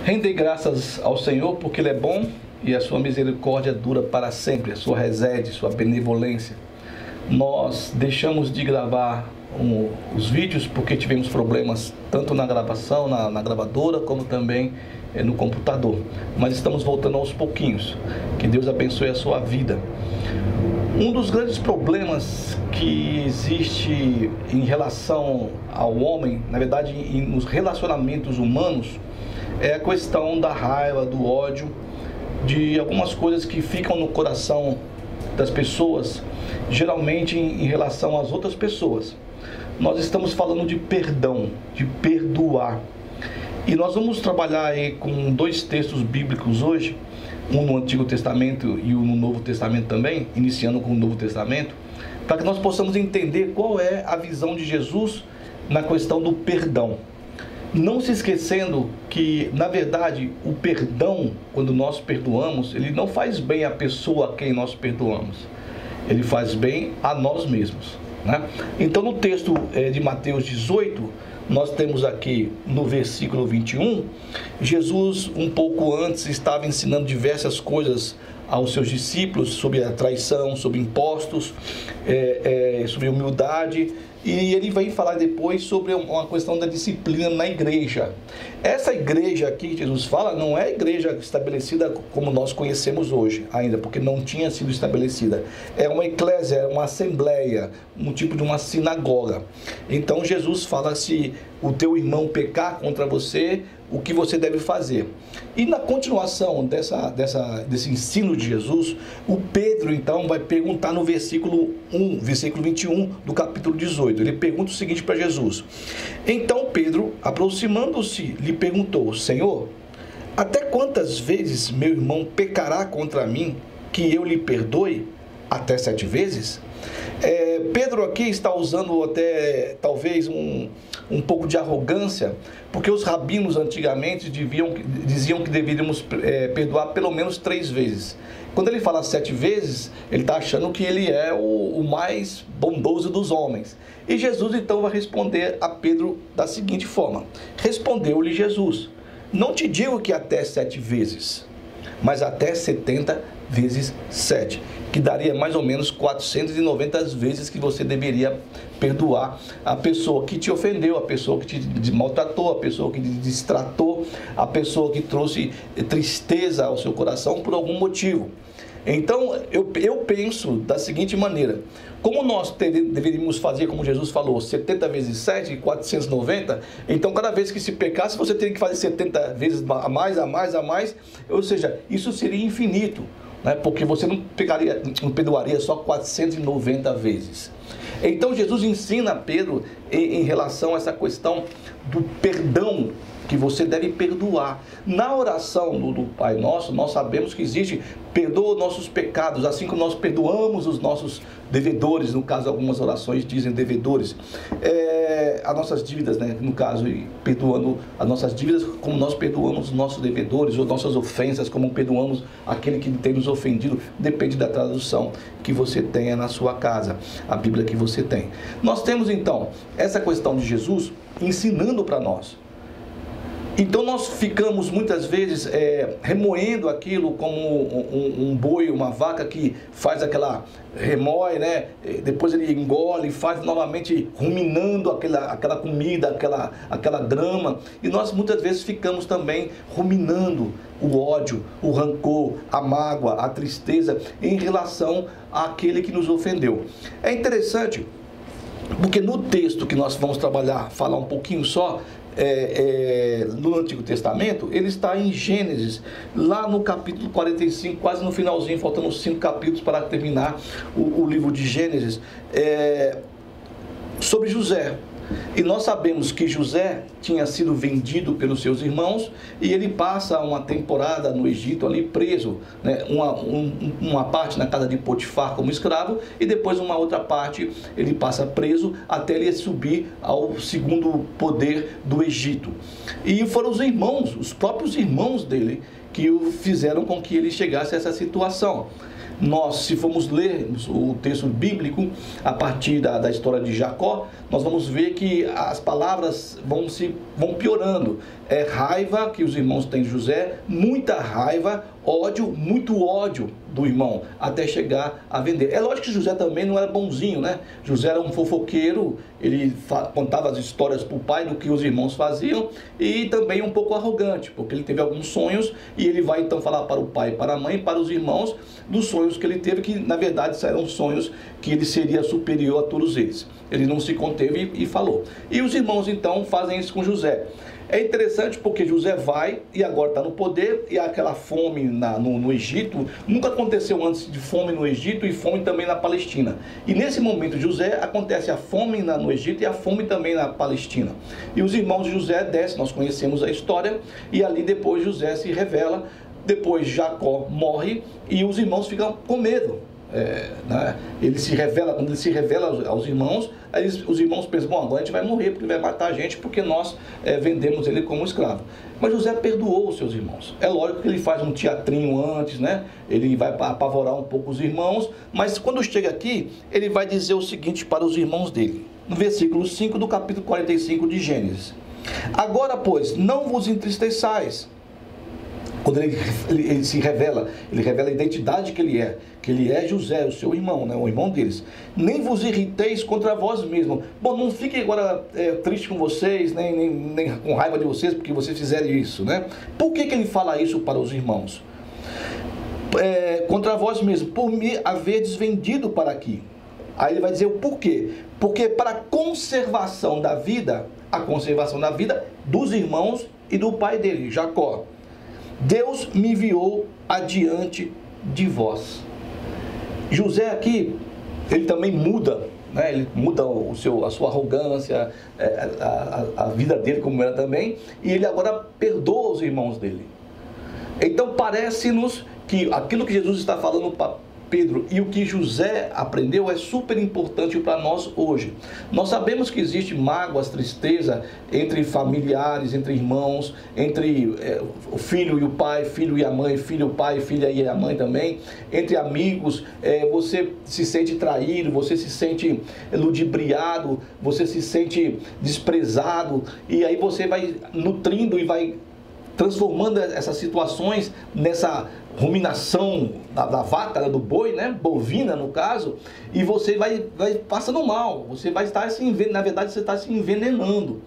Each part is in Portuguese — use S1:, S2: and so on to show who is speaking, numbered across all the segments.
S1: Rendei graças ao Senhor porque Ele é bom e a sua misericórdia dura para sempre, a sua resede, sua benevolência. Nós deixamos de gravar os vídeos porque tivemos problemas tanto na gravação, na gravadora, como também no computador. Mas estamos voltando aos pouquinhos. Que Deus abençoe a sua vida. Um dos grandes problemas que existe em relação ao homem, na verdade, nos relacionamentos humanos, é a questão da raiva, do ódio, de algumas coisas que ficam no coração das pessoas, geralmente em relação às outras pessoas. Nós estamos falando de perdão, de perdoar. E nós vamos trabalhar aí com dois textos bíblicos hoje, um no Antigo Testamento e um no Novo Testamento também, iniciando com o Novo Testamento, para que nós possamos entender qual é a visão de Jesus na questão do perdão. Não se esquecendo que, na verdade, o perdão, quando nós perdoamos, ele não faz bem à pessoa a quem nós perdoamos. Ele faz bem a nós mesmos, né? Então, no texto de Mateus 18, nós temos aqui no versículo 21, Jesus, um pouco antes, estava ensinando diversas coisas aos seus discípulos sobre a traição, sobre impostos, sobre humildade. E ele vai falar depois sobre uma questão da disciplina na igreja. Essa igreja aqui que Jesus fala não é a igreja estabelecida como nós conhecemos hoje ainda, porque não tinha sido estabelecida. É uma eclésia, é uma assembleia, um tipo de uma sinagoga. Então Jesus fala: se o teu irmão pecar contra você, o que você deve fazer. E na continuação desse ensino de Jesus, o Pedro então vai perguntar no versículo 21 do capítulo 18. Ele pergunta o seguinte para Jesus: então Pedro, aproximando-se, lhe perguntou: Senhor, até quantas vezes meu irmão pecará contra mim, que eu lhe perdoe? Até 7 vezes? Pedro aqui está usando até talvez um pouco de arrogância, porque os rabinos antigamente diziam que deveríamos perdoar pelo menos 3 vezes. Quando ele fala 7 vezes, ele está achando que ele é o mais bondoso dos homens. E Jesus então vai responder a Pedro da seguinte forma: respondeu-lhe Jesus: não te digo que até 7 vezes, mas até 70 vezes 7, que daria mais ou menos 490 vezes que você deveria perdoar a pessoa que te ofendeu, a pessoa que te maltratou, a pessoa que te destratou, a pessoa que trouxe tristeza ao seu coração por algum motivo. Então, eu penso da seguinte maneira: como nós deveríamos fazer, como Jesus falou, 70 vezes 7, 490, então cada vez que se pecasse, você teria que fazer 70 vezes a mais, ou seja, isso seria infinito, né? Porque você não perdoaria só 490 vezes. Então Jesus ensina a Pedro em relação a essa questão do perdão, que você deve perdoar. Na oração do Pai Nosso, nós sabemos que existe: perdoa nossos pecados, assim como nós perdoamos os nossos devedores. No caso, algumas orações dizem devedores, as nossas dívidas, né? No caso, perdoando as nossas dívidas como nós perdoamos os nossos devedores, ou nossas ofensas como perdoamos aquele que tem nos ofendido. Depende da tradução que você tenha na sua casa, a Bíblia que você tem. Nós temos então essa questão de Jesus ensinando para nós. Então nós ficamos muitas vezes remoendo aquilo como um boi, uma vaca que faz aquela remói, né? Depois ele engole, faz novamente ruminando aquela comida, aquela grama. E nós muitas vezes ficamos também ruminando o ódio, o rancor, a mágoa, a tristeza em relação àquele que nos ofendeu. É interessante, porque no texto que nós vamos trabalhar, falar um pouquinho só, no Antigo Testamento, ele está em Gênesis, lá no capítulo 45, quase no finalzinho, faltando 5 capítulos para terminar o livro de Gênesis, sobre José. E nós sabemos que José tinha sido vendido pelos seus irmãos e ele passa uma temporada no Egito ali preso, né? Uma parte na casa de Potifar como escravo e depois uma outra parte ele passa preso até ele subir ao segundo poder do Egito. E foram os irmãos, os próprios irmãos dele, que o fizeram com que ele chegasse a essa situação. Nós, se formos ler o texto bíblico, a partir da história de Jacó, nós vamos ver que as palavras vão piorando. É raiva que os irmãos têm de José, muita raiva, ódio, muito ódio do irmão, até chegar a vender. É lógico que José também não era bonzinho, né? José era um fofoqueiro, ele contava as histórias para o pai do que os irmãos faziam, e também um pouco arrogante, porque ele teve alguns sonhos, e ele vai então falar para o pai, para a mãe, para os irmãos, dos sonhos que ele teve, que na verdade eram sonhos que ele seria superior a todos eles. Ele não se conteve e falou. E os irmãos então fazem isso com José. É interessante porque José vai e agora está no poder, e aquela fome no Egito, nunca aconteceu antes de fome no Egito e fome também na Palestina. E nesse momento de José acontece a fome no Egito e a fome também na Palestina. E os irmãos de José descem, nós conhecemos a história, e ali depois José se revela, depois Jacó morre e os irmãos ficam com medo. Ele se revela, quando ele se revela aos irmãos, aí os irmãos pensam, bom, agora a gente vai morrer, porque vai matar a gente, porque nós vendemos ele como escravo. Mas José perdoou os seus irmãos. É lógico que ele faz um teatrinho antes, né? Ele vai apavorar um pouco os irmãos, mas quando chega aqui, ele vai dizer o seguinte para os irmãos dele, no versículo 5 do capítulo 45 de Gênesis: agora, pois, não vos entristeçais. Quando ele se revela, ele revela a identidade que ele é José, o seu irmão, né, o irmão deles. Nem vos irriteis contra vós mesmos. Bom, não fiquem agora triste com vocês, nem com raiva de vocês, porque vocês fizeram isso, né? Por que ele fala isso para os irmãos? Contra vós mesmos, por me haverdes vendido para aqui. Aí ele vai dizer o porquê. Porque para a conservação da vida dos irmãos e do pai dele, Jacó, Deus me enviou adiante de vós. José aqui, ele também muda, né? Ele muda a sua arrogância, a vida dele como era também, e ele agora perdoa os irmãos dele. Então parece-nos que aquilo que Jesus está falando para Pedro e o que José aprendeu é super importante para nós hoje. Nós sabemos que existe mágoas, tristeza entre familiares, entre irmãos, entre o filho e o pai, filho e a mãe, filho e o pai, filha e a mãe também, entre amigos. Você se sente traído, você se sente ludibriado, você se sente desprezado, e aí você vai nutrindo e vai transformando essas situações nessa ruminação da vaca, do boi, né? Bovina no caso, e você vai passando mal, você vai estar na verdade você está se envenenando.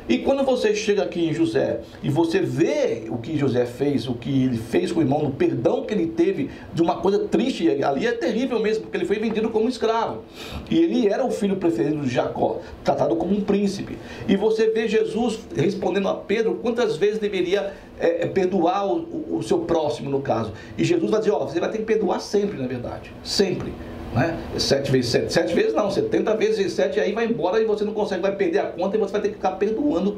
S1: E quando você chega aqui em José e você vê o que José fez, o que ele fez com o irmão, o perdão que ele teve de uma coisa triste, ali é terrível mesmo, porque ele foi vendido como escravo. E ele era o filho preferido de Jacó, tratado como um príncipe. E você vê Jesus respondendo a Pedro quantas vezes deveria perdoar o seu próximo, no caso. E Jesus vai dizer, você vai ter que perdoar sempre, na verdade, sempre. Né? 7 vezes 7, 7 vezes não, 70 vezes 7, aí vai embora e você não consegue, vai perder a conta e você vai ter que ficar perdoando.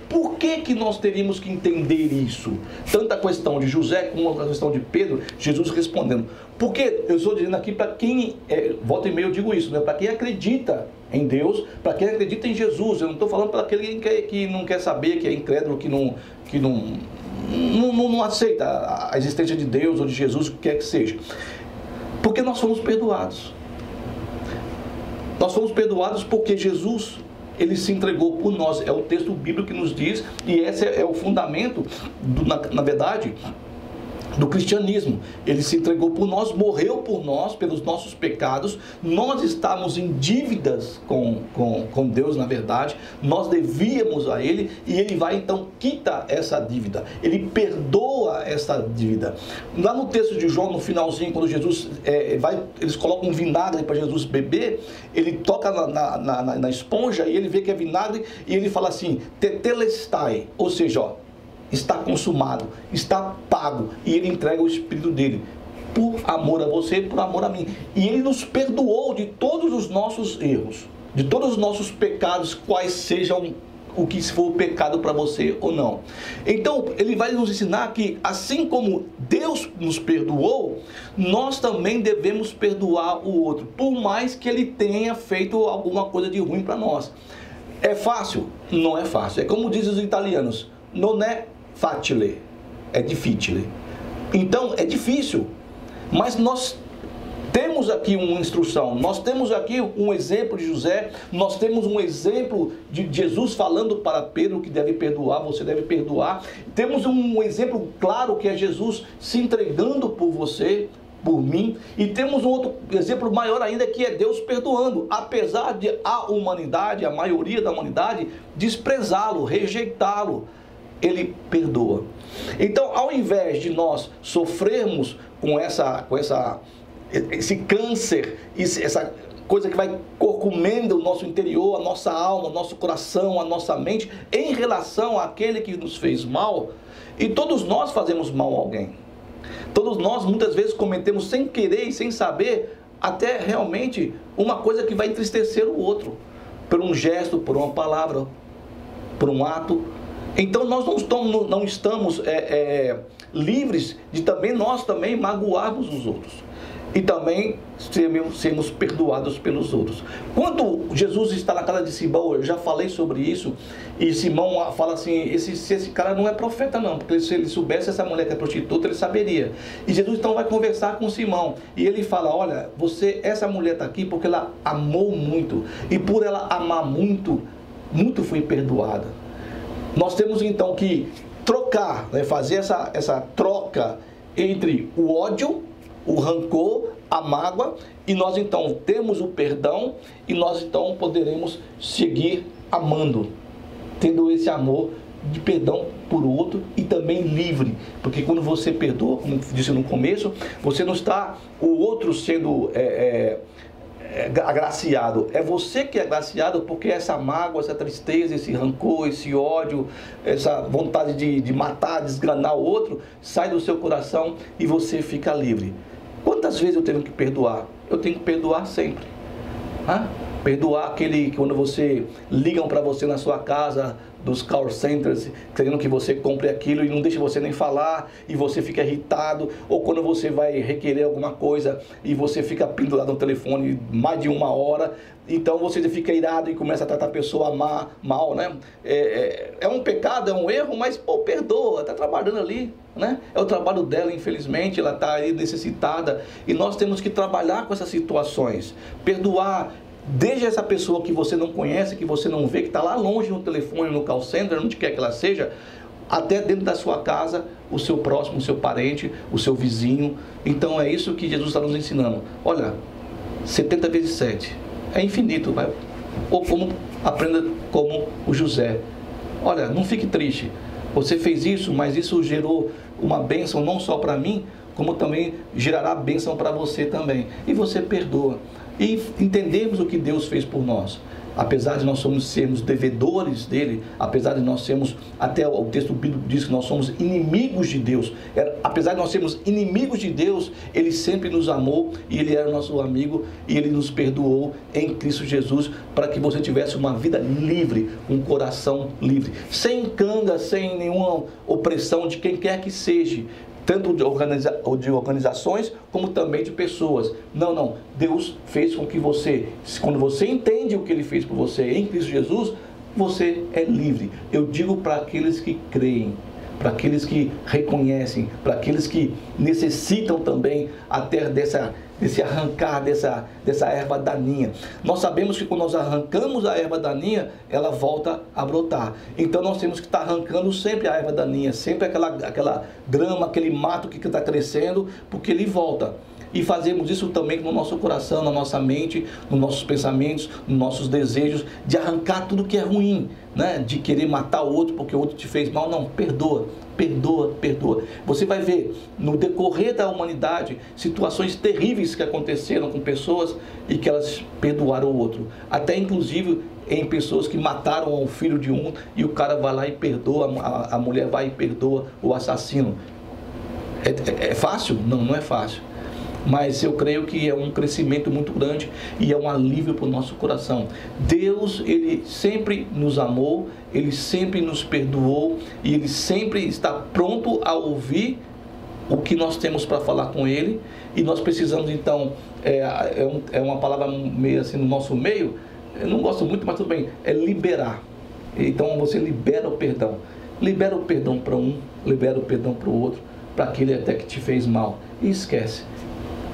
S1: Por que nós teríamos que entender isso? Tanto a questão de José como a questão de Pedro, Jesus respondendo. Porque eu estou dizendo aqui para quem, volta e meia eu digo isso, né? Para quem acredita em Deus, para quem acredita em Jesus. Eu não estou falando para aquele que não quer saber, que é incrédulo, que não aceita a existência de Deus ou de Jesus, o que quer que seja. Porque nós fomos perdoados. Nós fomos perdoados porque Jesus, ele se entregou por nós. É o texto bíblico que nos diz, e esse é o fundamento, na verdade, do cristianismo. Ele se entregou por nós, morreu por nós, pelos nossos pecados. Nós estávamos em dívidas com Deus, na verdade. Nós devíamos a Ele, e Ele vai então quita essa dívida. Ele perdoa essa dívida. Lá no texto de João, no finalzinho, quando Jesus eles colocam um vinagre para Jesus beber, ele toca na esponja e ele vê que é vinagre, e ele fala assim, tetelestai, ou seja, está consumado, está pago, e ele entrega o Espírito dele, por amor a você, por amor a mim. E ele nos perdoou de todos os nossos erros, de todos os nossos pecados, quais sejam o que for pecado para você ou não. Então, ele vai nos ensinar que, assim como Deus nos perdoou, nós também devemos perdoar o outro, por mais que ele tenha feito alguma coisa de ruim para nós. É fácil? Não é fácil. É como dizem os italianos, non è facile, é difficile. Então, é difícil, mas nós temos aqui uma instrução, nós temos aqui um exemplo de José, nós temos um exemplo de Jesus falando para Pedro que deve perdoar, você deve perdoar. Temos um exemplo claro que é Jesus se entregando por você, por mim, e temos um outro exemplo maior ainda que é Deus perdoando, apesar de a humanidade, a maioria da humanidade, desprezá-lo, rejeitá-lo, ele perdoa. Então, ao invés de nós sofrermos com esse câncer, essa coisa que vai corcomendo o nosso interior, a nossa alma, o nosso coração, a nossa mente, em relação àquele que nos fez mal, e todos nós fazemos mal a alguém. Todos nós muitas vezes cometemos sem querer e sem saber, até realmente uma coisa que vai entristecer o outro, por um gesto, por uma palavra, por um ato. Então nós não estamos livres de nós também magoarmos os outros e também sermos perdoados pelos outros. Quando Jesus está na casa de Simão, eu já falei sobre isso, e Simão fala assim, esse cara não é profeta não, porque se ele soubesse essa mulher que é prostituta, ele saberia. E Jesus então vai conversar com Simão, e ele fala, olha, essa mulher está aqui porque ela amou muito, e por ela amar muito, muito foi perdoada. Nós temos então que trocar, fazer essa troca entre o ódio, o rancor, a mágoa, e nós então temos o perdão, e nós então poderemos seguir amando, tendo esse amor de perdão por outro e também livre, porque quando você perdoa, como disse no começo, você não está o outro sendo agraciado, é você que é agraciado, porque essa mágoa, essa tristeza, esse rancor, esse ódio, essa vontade de matar, desgranar o outro, sai do seu coração e você fica livre. Quantas vezes eu tenho que perdoar? Eu tenho que perdoar sempre. Perdoar aquele que quando você ligam para você na sua casa, dos call centers, querendo que você compre aquilo e não deixa você nem falar, e você fica irritado, ou quando você vai requerer alguma coisa e você fica pendurado no telefone mais de 1 hora, então você fica irado e começa a tratar a pessoa mal, né? É um pecado, é um erro, mas perdoa, está trabalhando ali, né? É o trabalho dela, infelizmente, ela está aí necessitada, e nós temos que trabalhar com essas situações, perdoar. Desde essa pessoa que você não conhece, que você não vê, que está lá longe no telefone, no call center, onde quer que ela seja, até dentro da sua casa, o seu próximo, o seu parente, o seu vizinho. Então é isso que Jesus está nos ensinando. Olha, 70 vezes 7 é infinito, vai. Ou aprenda como o José. Olha, não fique triste. Você fez isso, mas isso gerou uma bênção não só para mim, como também gerará bênção para você também. E você perdoa. E entendemos o que Deus fez por nós. Apesar de nós sermos devedores dele, apesar de nós sermos, até o texto bíblico diz que nós somos inimigos de Deus. Apesar de nós sermos inimigos de Deus, ele sempre nos amou e ele era nosso amigo e ele nos perdoou em Cristo Jesus para que você tivesse uma vida livre, um coração livre, sem canga, sem nenhuma opressão de quem quer que seja. Tanto de organizações, como também de pessoas. Não. Deus fez com que você, quando você entende o que ele fez por você em Cristo Jesus, você é livre. Eu digo para aqueles que creem, para aqueles que reconhecem, para aqueles que necessitam também até desse arrancar dessa erva daninha. Nós sabemos que quando nós arrancamos a erva daninha, ela volta a brotar. Então nós temos que estar arrancando sempre a erva daninha, sempre aquela grama, aquele mato que está crescendo, porque ele volta. E fazemos isso também no nosso coração, na nossa mente, nos nossos pensamentos, nos nossos desejos, de arrancar tudo que é ruim, né? De querer matar o outro porque o outro te fez mal. Não, perdoa. Você vai ver no decorrer da humanidade situações terríveis que aconteceram com pessoas e que elas perdoaram o outro. Até inclusive em pessoas que mataram o filho de um e o cara vai lá e perdoa, a mulher vai e perdoa o assassino. É fácil? Não é fácil. Mas eu creio que é um crescimento muito grande e é um alívio para o nosso coração. Deus, ele sempre nos amou, ele sempre nos perdoou e ele sempre está pronto a ouvir o que nós temos para falar com ele. E nós precisamos então, é uma palavra meio assim no nosso meio, eu não gosto muito, mas tudo bem, é liberar. Então você libera o perdão para um, libera o perdão para o outro, para aquele até que te fez mal, e esquece.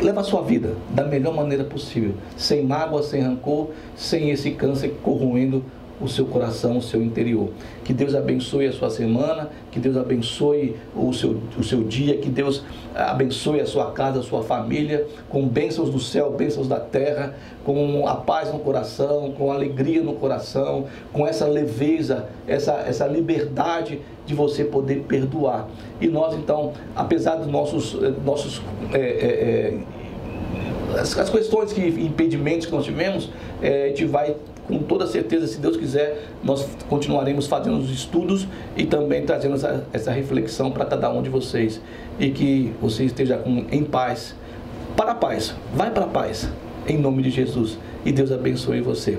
S1: leva a sua vida da melhor maneira possível, sem mágoa, sem rancor, sem esse câncer corroendo o seu coração, o seu interior. Que Deus abençoe a sua semana, que Deus abençoe o seu dia, que Deus abençoe a sua casa, a sua família, com bênçãos do céu, bênçãos da terra, com a paz no coração, com alegria no coração, com essa leveza, essa liberdade de você poder perdoar. E nós então, apesar dos as questões, impedimentos que nós tivemos, a gente vai, com toda certeza, se Deus quiser, nós continuaremos fazendo os estudos e também trazendo essa reflexão para cada um de vocês. E que você esteja em paz, para a paz, vai para a paz, em nome de Jesus. E Deus abençoe você.